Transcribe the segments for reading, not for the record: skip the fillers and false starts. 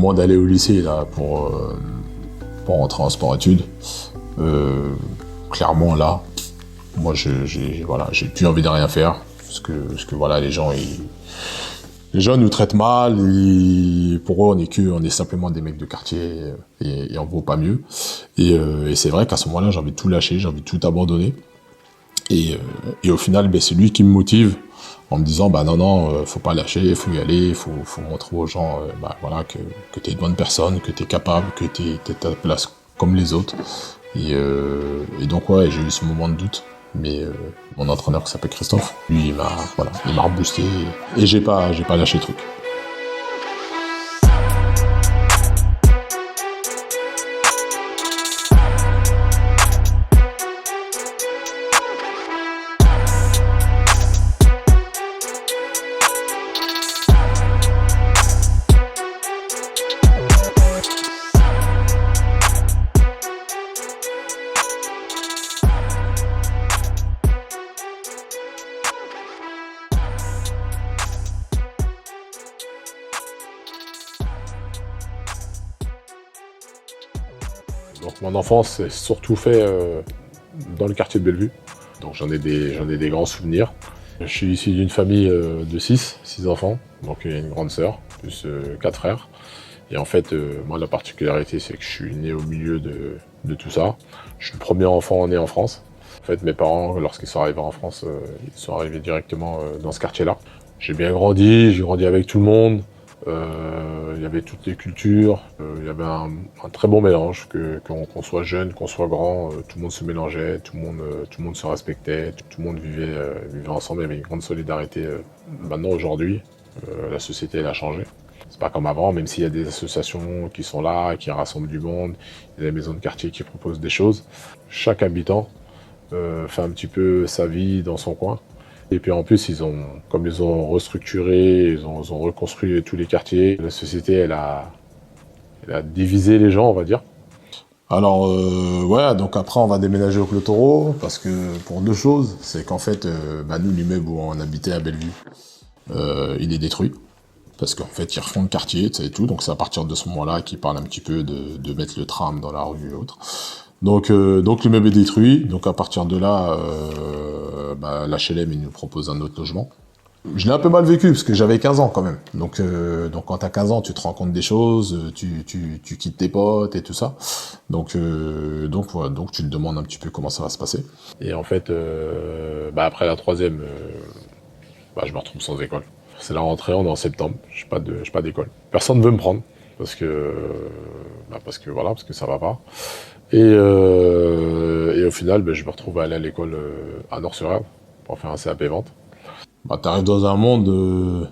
moment d'aller au lycée là, pour rentrer en sport-études, clairement là, moi j'ai plus envie de rien faire, parce que voilà, les gens nous traitent mal, et pour eux on est simplement des mecs de quartier, et on vaut pas mieux. Et c'est vrai qu'à ce moment-là, j'ai envie de tout lâcher, j'ai envie de tout abandonner. Et au final, c'est lui qui me motive en me disant non, faut pas lâcher, faut y aller, faut montrer aux gens voilà, que t'es une bonne personne, que t'es capable, que t'es à ta place comme les autres. Et donc ouais, j'ai eu ce moment de doute. Mais mon entraîneur qui s'appelle Christophe, lui il m'a reboosté, et j'ai pas lâché le truc. Donc mon enfance s'est surtout fait dans le quartier de Bellevue. Donc j'en ai des grands souvenirs. Je suis issu d'une famille de 6 enfants. Donc il y a une grande sœur, plus 4 frères. Et en fait, moi la particularité, c'est que je suis né au milieu de tout ça. Je suis le premier enfant né en France. En fait, mes parents, lorsqu'ils sont arrivés en France, ils sont arrivés directement dans ce quartier-là. J'ai bien grandi, j'ai grandi avec tout le monde. Il y avait toutes les cultures, il y avait un très bon mélange, qu'on soit jeune, qu'on soit grand, tout le monde se mélangeait, tout le monde se respectait, tout le monde vivait ensemble, il y avait une grande solidarité. Maintenant, aujourd'hui, la société elle a changé. C'est pas comme avant, même s'il y a des associations qui sont là, qui rassemblent du monde, il y a des maisons de quartier qui proposent des choses. Chaque habitant fait un petit peu sa vie dans son coin. Et puis en plus, comme ils ont restructuré, ils ont reconstruit tous les quartiers, la société, elle a divisé les gens, on va dire. Alors, ouais, donc après, on va déménager au Clos Taureau, parce que pour deux choses, c'est qu'en fait, nous, l'immeuble où on habitait à Bellevue, il est détruit. Parce qu'en fait, ils refont le quartier, tu sais, et tout, donc c'est à partir de ce moment-là qu'ils parlent un petit peu de mettre le tram dans la rue et autres. Donc l'immeuble est détruit, donc à partir de là, l'HLM, il nous propose un autre logement. Je l'ai un peu mal vécu, parce que j'avais 15 ans quand même. Donc quand t'as 15 ans, tu te rends compte des choses, tu quittes tes potes et tout ça. Donc tu te demandes un petit peu comment ça va se passer. Et en fait, après la troisième, je me retrouve sans école. C'est la rentrée, on est en septembre, j'ai pas d'école. Personne ne veut me prendre, parce que ça va pas. Et au final, je me retrouve à aller à l'école à Nord-sur-Erdre pour faire un CAP vente. T'arrives dans un monde,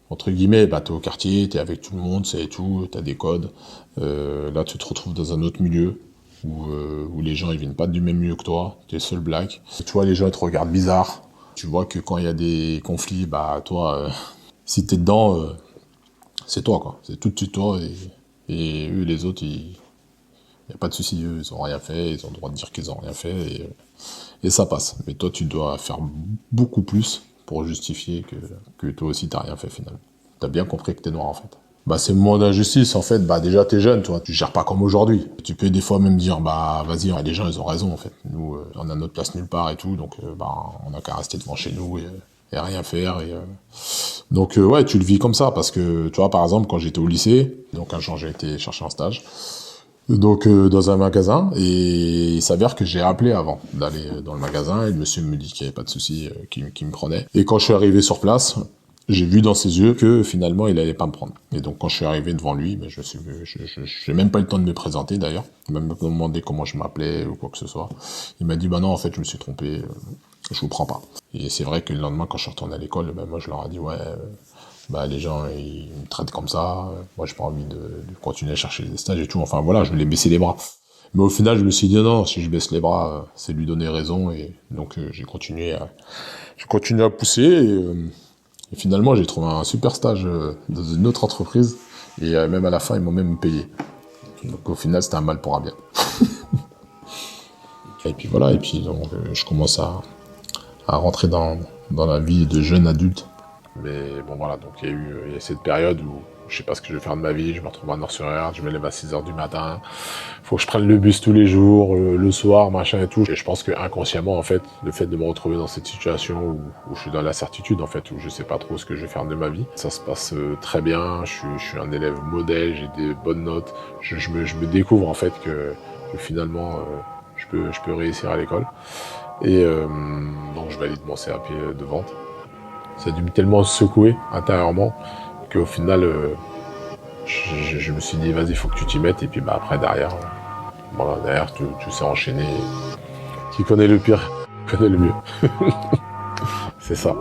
entre guillemets, t'es au quartier, t'es avec tout le monde, c'est tout, t'as des codes. Là, tu te retrouves dans un autre milieu où les gens ils viennent pas du même milieu que toi, t'es le seul black. Tu vois, les gens ils te regardent bizarre. Tu vois que quand il y a des conflits, toi, si t'es dedans, c'est toi, quoi. C'est tout de suite toi, et eux, les autres, il n'y a pas de souci, eux, ils ont rien fait, ils ont le droit de dire qu'ils ont rien fait, et ça passe. Mais toi, tu dois faire beaucoup plus pour justifier que toi aussi, t'as rien fait, finalement. T'as bien compris que t'es noir, en fait. C'est le moment d'injustice, en fait. Déjà, t'es jeune, toi, tu gères pas comme aujourd'hui. Tu peux des fois même dire, vas-y, les gens, ils ont raison, en fait. Nous, on a notre place nulle part et tout, donc, on a qu'à rester devant chez nous et rien faire. Donc, ouais, tu le vis comme ça, parce que, tu vois, par exemple, quand j'étais au lycée, donc un jour, j'ai été chercher un stage, donc dans un magasin, et il s'avère que j'ai appelé avant d'aller dans le magasin, et le monsieur me dit qu'il n'y avait pas de souci, qu'il me prenait. Et quand je suis arrivé sur place, j'ai vu dans ses yeux que finalement il allait pas me prendre. Et donc quand je suis arrivé devant lui, j'ai même pas eu le temps de me présenter d'ailleurs, même pas demandé comment je m'appelais ou quoi que ce soit. Il m'a dit non, en fait je me suis trompé, je vous prends pas. Et c'est vrai que le lendemain quand je suis retourné à l'école, moi je leur ai dit ouais, les gens ils me traitent comme ça, moi j'ai pas envie de continuer à chercher des stages et tout. Enfin voilà, je voulais baisser les bras. Mais au final je me suis dit non, si je baisse les bras, c'est lui donner raison, et donc j'ai continué à pousser. Et finalement, j'ai trouvé un super stage dans une autre entreprise, et même à la fin, ils m'ont même payé. Donc au final, c'était un mal pour un bien. Et puis voilà, donc je commence à rentrer dans la vie de jeune adulte. Mais bon voilà, donc il y a cette période je sais pas ce que je vais faire de ma vie, je me retrouve à Nord-sur-Erdre, je me lève à 6h du matin, faut que je prenne le bus tous les jours, le soir, machin et tout. Et je pense que inconsciemment, en fait, le fait de me retrouver dans cette situation où je suis dans l'incertitude, en fait, où je sais pas trop ce que je vais faire de ma vie, ça se passe très bien, je suis un élève modèle, j'ai des bonnes notes, je me découvre en fait que finalement, je peux réussir à l'école. Et donc je valide mon CAP de vente. Ça a dû me tellement secouer intérieurement qu'au final, je me suis dit, vas-y, faut que tu t'y mettes. Et puis après, derrière, tout s'est enchaîné. Qui connaît le pire, connaît le mieux. C'est ça.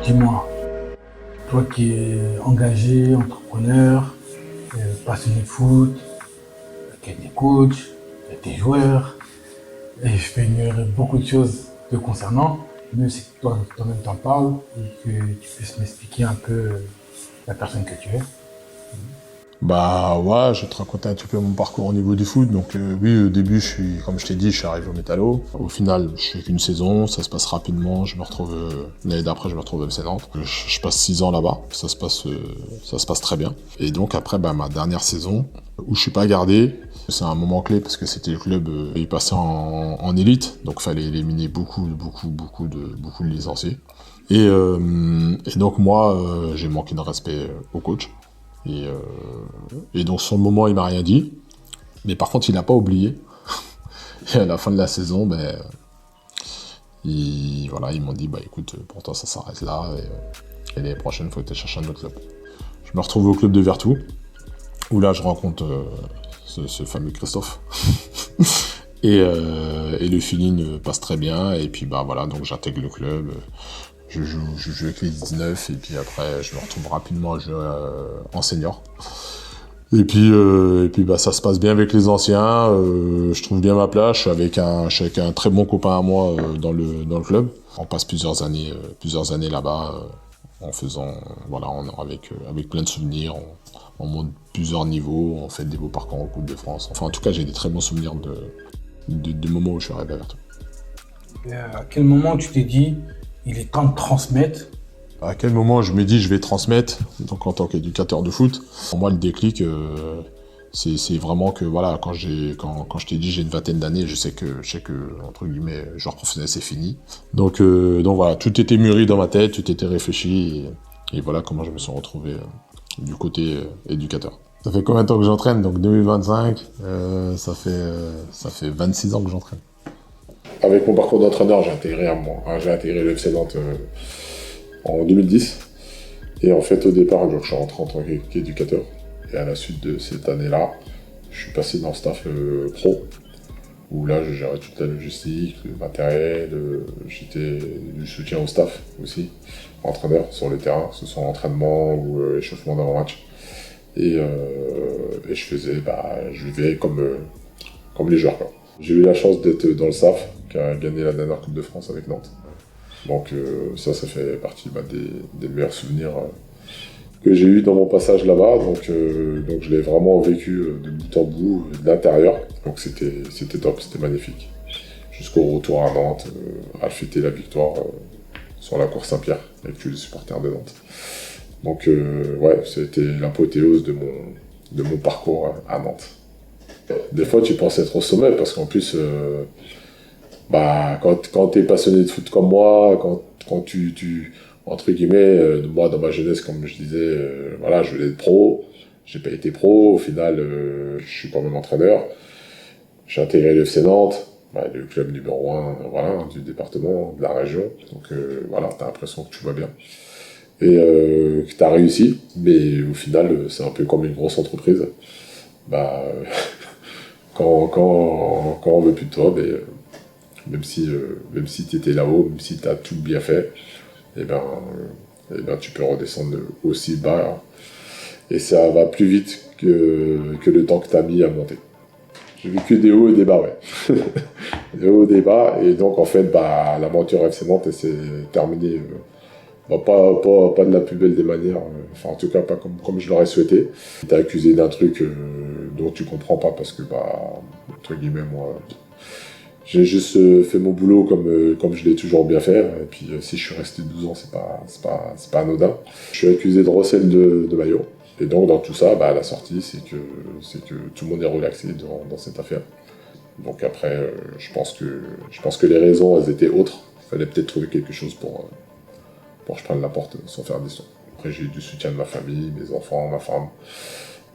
Dis-moi, toi qui es engagé, entrepreneur, passionné de foot, qui es des coachs, qui es des joueurs, et je peux ignorer beaucoup de choses te concernant, mieux c'est que toi-même t'en parles et que tu puisses m'expliquer un peu la personne que tu es. Bah ouais, je vais te raconter un petit peu mon parcours au niveau du foot. Donc oui, au début, comme je t'ai dit, je suis arrivé au Métallo. Au final, je fais qu'une saison, ça se passe rapidement. Je me retrouve l'année d'après, je me retrouve au FC Nantes. Je passe 6 ans là-bas, ça se passe très bien. Et donc après, ma dernière saison, où je suis pas gardé, c'est un moment clé parce que c'était le club, il passait en élite, donc fallait éliminer beaucoup de licenciés. Et donc moi, j'ai manqué de respect au coach. Et donc sur le moment, il m'a rien dit. Mais par contre, il n'a pas oublié. Et à la fin de la saison, ils m'ont dit, écoute, pour toi, ça s'arrête là. Et l'année prochaine, il faut que tu cherches un autre club. Je me retrouve au club de Vertou, où là, je rencontre ce fameux Christophe. et le feeling passe très bien. Et puis, donc j'intègre le club. Je joue avec les 19 et puis après je me retrouve rapidement à jouer en senior. Et puis ça se passe bien avec les anciens, je trouve bien ma place, je suis avec un très bon copain à moi dans le club. On passe plusieurs années là-bas en faisant avec plein de souvenirs, on monte plusieurs niveaux, on fait des beaux parcours en Coupe de France. Enfin en tout cas j'ai des très bons souvenirs de moments où je suis arrivé à Vertou. Et à quel moment tu t'es dit il est temps de transmettre? À quel moment je me dis je vais transmettre, donc en tant qu'éducateur de foot. Pour moi le déclic c'est vraiment que voilà, quand je t'ai dit j'ai une vingtaine d'années, je sais que entre guillemets joueur professionnel c'est fini. Donc voilà, tout était mûri dans ma tête, tout était réfléchi et voilà comment je me suis retrouvé du côté éducateur. Ça fait combien de temps que j'entraîne? Donc 2025, ça fait 26 ans que j'entraîne. Avec mon parcours d'entraîneur, j'ai intégré le FC Nantes en 2010. Et en fait, au départ, je suis rentré en tant qu'éducateur. Et à la suite de cette année-là, je suis passé dans le staff pro, où là, je gérais toute la logistique, le matériel, j'étais du soutien au staff aussi, entraîneur sur le terrain, que ce soit entraînement ou échauffement d'avant-match. Et je vivais comme les joueurs, quoi. J'ai eu la chance d'être dans le staff, qui a gagné la dernière Coupe de France avec Nantes. Donc ça fait partie des meilleurs souvenirs que j'ai eu dans mon passage là-bas. Donc je l'ai vraiment vécu de bout en bout, de l'intérieur. Donc c'était top, c'était magnifique. Jusqu'au retour à Nantes, à fêter la victoire sur la cour Saint-Pierre avec tous les supporters de Nantes. Donc c'était l'apothéose de mon parcours à Nantes. Des fois, tu penses être au sommet parce qu'en plus, quand tu es passionné de foot comme moi, quand tu entre guillemets, moi dans ma jeunesse, comme je disais, je voulais être pro, j'ai pas été pro, au final, je suis quand même entraîneur. J'ai intégré le FC Nantes, le club numéro 1 du département, de la région. Donc t'as l'impression que tu vas bien. Et que tu as réussi, mais au final, c'est un peu comme une grosse entreprise. quand on veut plus de toi, même si tu étais là-haut, même si tu as tout bien fait, eh ben, tu peux redescendre aussi bas. Et ça va plus vite que le temps que tu as mis à monter. J'ai vécu des hauts et des bas, ouais. Des hauts et des bas, et donc en fait, l'aventure FC Nantes, elle s'est terminée pas de la plus belle des manières, enfin en tout cas pas comme je l'aurais souhaité. T'es accusé d'un truc dont tu comprends pas parce que, entre guillemets, moi, j'ai juste fait mon boulot comme je l'ai toujours bien fait, et puis si je suis resté 12 ans, c'est pas anodin. Je suis accusé de recel de maillot. Et donc, dans tout ça, la sortie, c'est que tout le monde est relaxé dans cette affaire. Donc après, je pense que les raisons, elles étaient autres. Il fallait peut-être trouver quelque chose pour que je prenne la porte sans faire des sons. Après, j'ai eu du soutien de ma famille, mes enfants, ma femme,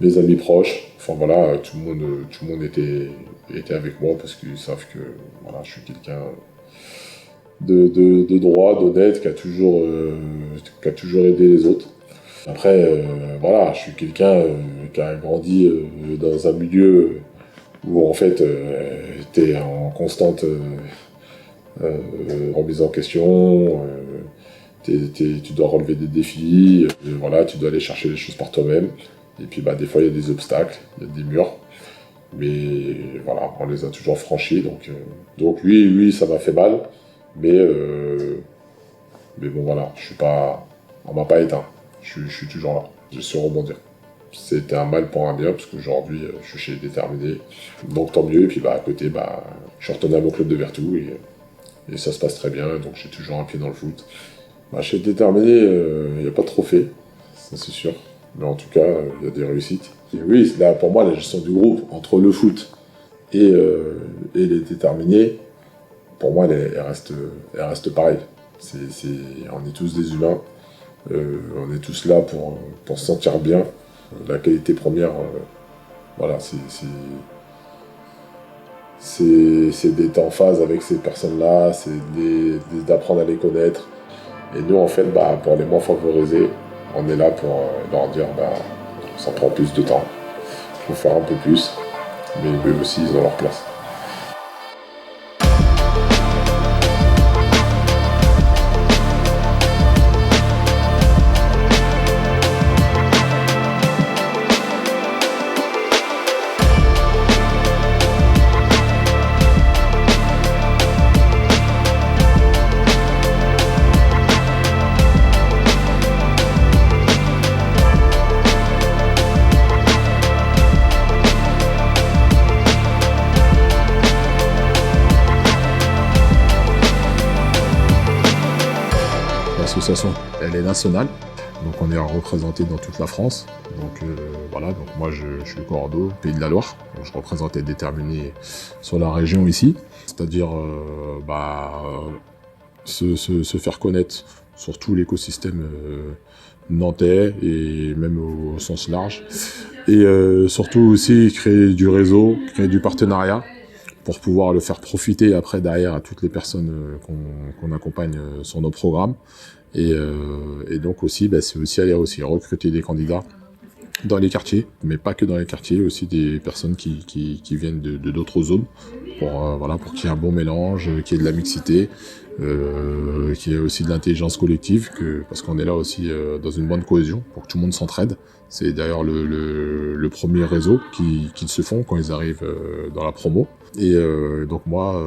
mes amis proches. Enfin voilà, tout le monde était avec moi parce qu'ils savent que voilà, je suis quelqu'un de droit, d'honnête, qui a toujours aidé les autres. Après, voilà, je suis quelqu'un qui a grandi dans un milieu où en fait t'es en constante remise en question, tu dois relever des défis, voilà, tu dois aller chercher les choses par toi-même. Et puis des fois il y a des obstacles, il y a des murs, mais voilà, on les a toujours franchis. Donc oui, ça m'a fait mal, mais bon voilà, on m'a pas éteint. Je suis toujours là, je suis rebondir. C'était un mal pour un bien, parce qu'aujourd'hui, je suis chez Déterminé. Donc tant mieux, et puis à côté, je suis retourné à mon club de Vertou, et ça se passe très bien, donc j'ai toujours un pied dans le foot. Chez Déterminé, il n'y a pas de trophée, ça c'est sûr, mais en tout cas, il y a des réussites. Et oui, là, pour moi, la gestion du groupe, entre le foot et les Déterminés, pour moi, elle reste pareille. On est tous des humains. On est tous là pour se sentir bien. La qualité première, voilà, c'est d'être en phase avec ces personnes-là, c'est d'apprendre à les connaître. Et nous, en fait, pour les moins favorisés, on est là pour leur dire, ça prend plus de temps, il faut faire un peu plus, mais eux aussi, ils ont leur place. L'association, elle est nationale, donc on est représenté dans toute la France. Donc voilà, donc moi je suis Cordeau, Pays de la Loire, donc je représente Déterminé sur la région ici, c'est-à-dire se faire connaître sur tout l'écosystème nantais et même au sens large, et surtout aussi créer du réseau, créer du partenariat, pour pouvoir le faire profiter après derrière à toutes les personnes qu'on accompagne sur nos programmes. Et donc aussi, c'est aussi aller recruter des candidats dans les quartiers, mais pas que dans les quartiers, aussi des personnes qui viennent de d'autres zones, pour qu'il y ait un bon mélange, qu'il y ait de la mixité, qu'il y ait aussi de l'intelligence collective, parce qu'on est là aussi dans une bonne cohésion, pour que tout le monde s'entraide. C'est d'ailleurs le premier réseau qu'ils se font quand ils arrivent dans la promo. Et donc moi,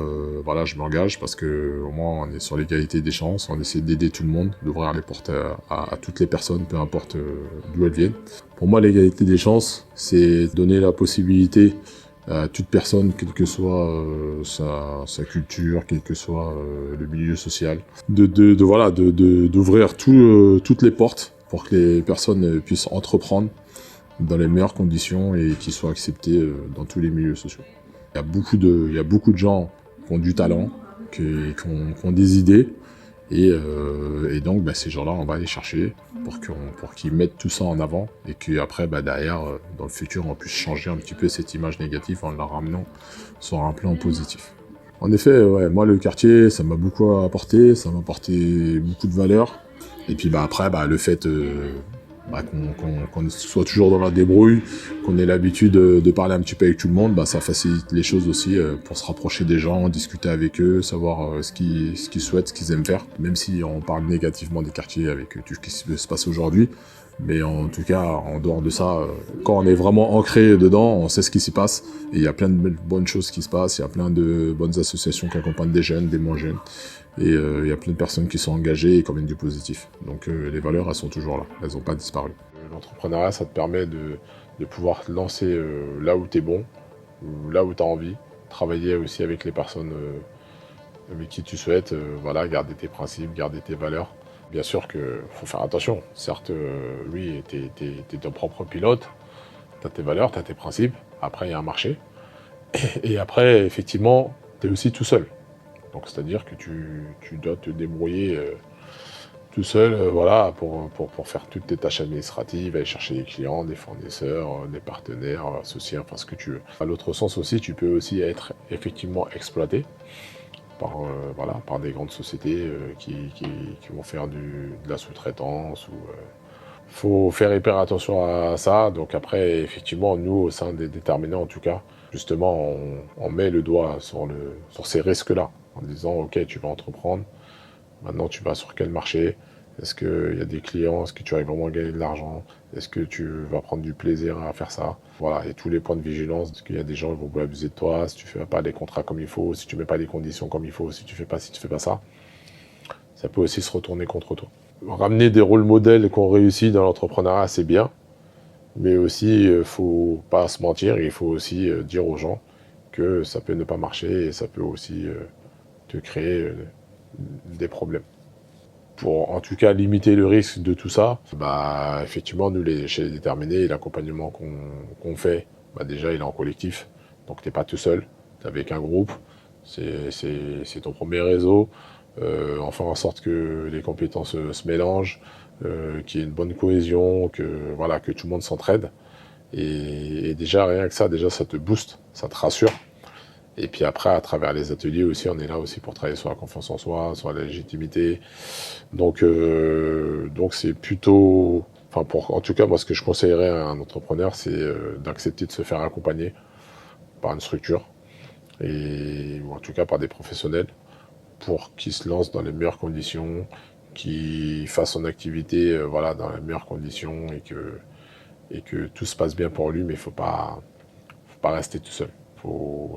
je m'engage parce que au moins on est sur l'égalité des chances, on essaie d'aider tout le monde, d'ouvrir les portes à toutes les personnes, peu importe d'où elles viennent. Pour moi, l'égalité des chances, c'est donner la possibilité à toute personne, quelle que soit sa culture, quel que soit le milieu social, d'ouvrir toutes les portes pour que les personnes puissent entreprendre dans les meilleures conditions et qu'ils soient acceptés dans tous les milieux sociaux. Il y a beaucoup de gens qui ont du talent, qui ont des idées, et donc ces gens-là, on va les chercher pour qu'ils mettent tout ça en avant, et qu'après, derrière, dans le futur, on puisse changer un petit peu cette image négative en la ramenant sur un plan positif. En effet, moi, le quartier, ça m'a beaucoup apporté, ça m'a apporté beaucoup de valeur, et puis après, le fait qu'on soit toujours dans la débrouille, qu'on ait l'habitude de parler un petit peu avec tout le monde, ça facilite les choses aussi pour se rapprocher des gens, discuter avec eux, savoir ce qu'ils souhaitent, ce qu'ils aiment faire, même si on parle négativement des quartiers avec tout ce qui se passe aujourd'hui. Mais en tout cas, en dehors de ça, quand on est vraiment ancré dedans, on sait ce qui s'y passe. Et il y a plein de bonnes choses qui se passent, il y a plein de bonnes associations qui accompagnent des jeunes, des moins jeunes. Et il y a plein de personnes qui sont engagées et qui emmènent du positif. Donc les valeurs, elles sont toujours là, elles n'ont pas disparu. L'entrepreneuriat, ça te permet de pouvoir te lancer là où tu es bon, ou là où tu as envie. Travailler aussi avec les personnes avec qui tu souhaites, garder tes principes, garder tes valeurs. Bien sûr qu'il faut faire attention. Certes, oui, tu es ton propre pilote, tu as tes valeurs, tu as tes principes. Après, il y a un marché. Et après, effectivement, tu es aussi tout seul. Donc, c'est-à-dire que tu dois te débrouiller tout seul pour faire toutes tes tâches administratives, aller chercher des clients, des fournisseurs, des partenaires, associés, enfin ce que tu veux. À l'autre sens aussi, tu peux aussi être effectivement exploité par des grandes sociétés qui vont faire de la sous-traitance. Faut faire hyper attention à ça. Donc après, effectivement, nous, au sein des déterminants, en tout cas, justement, on met le doigt sur ces risques-là, en disant, ok, tu vas entreprendre, maintenant tu vas sur quel marché? Est-ce qu'il y a des clients? Est-ce que tu vas vraiment gagner de l'argent? Est-ce que tu vas prendre du plaisir à faire ça? Voilà, et tous les points de vigilance, parce qu'il y a des gens qui vont abuser de toi, si tu fais pas les contrats comme il faut, si tu mets pas les conditions comme il faut, si tu fais pas ça, ça peut aussi se retourner contre toi. Ramener des rôles modèles qui ont réussi dans l'entrepreneuriat, c'est bien, mais aussi, faut pas se mentir, il faut aussi dire aux gens que ça peut ne pas marcher et ça peut aussi te créer des problèmes. Pour en tout cas limiter le risque de tout ça, effectivement, nous, chez les déterminés, l'accompagnement qu'on fait, déjà, il est en collectif. Donc, tu n'es pas tout seul, tu es avec un groupe, c'est ton premier réseau. On fait en sorte que les compétences se mélangent, qu'il y ait une bonne cohésion, que tout le monde s'entraide. Et déjà, rien que ça, ça te booste, ça te rassure. Et puis après, à travers les ateliers aussi, on est là aussi pour travailler sur la confiance en soi, sur la légitimité. Donc c'est plutôt... en tout cas, moi, ce que je conseillerais à un entrepreneur, c'est d'accepter de se faire accompagner par une structure, ou en tout cas par des professionnels, pour qu'il se lance dans les meilleures conditions, qu'il fasse son activité dans les meilleures conditions, et que tout se passe bien pour lui, mais il ne faut pas rester tout seul.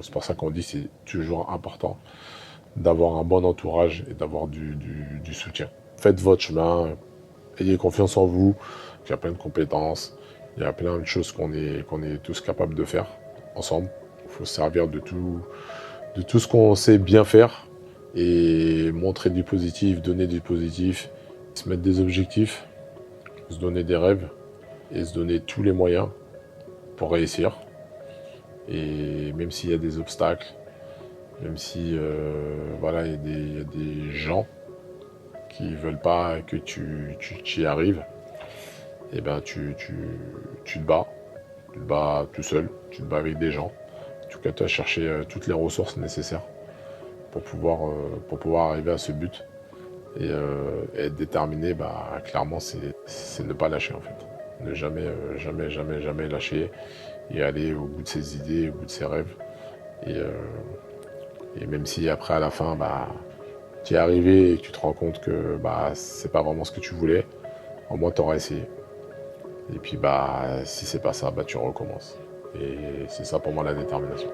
C'est pour ça qu'on dit que c'est toujours important d'avoir un bon entourage et d'avoir du soutien. Faites votre chemin, ayez confiance en vous, il y a plein de compétences, il y a plein de choses qu'on est tous capables de faire ensemble. Il faut se servir de tout ce qu'on sait bien faire et montrer du positif, donner du positif, se mettre des objectifs, se donner des rêves et se donner tous les moyens pour réussir. Et même s'il y a des obstacles, même si il y a des gens qui veulent pas que tu y arrives, et tu te bats. Tu te bats tout seul, tu te bats avec des gens. En tout cas, tu as cherché toutes les ressources nécessaires pour pouvoir arriver à ce but. Et être déterminé, clairement, c'est ne pas lâcher en fait. Ne jamais lâcher et aller au bout de ses idées, au bout de ses rêves. Et même si après, à la fin, tu y es arrivé et que tu te rends compte que c'est pas vraiment ce que tu voulais, au moins tu auras essayé. Et puis si c'est pas ça, tu recommences. Et c'est ça pour moi la détermination.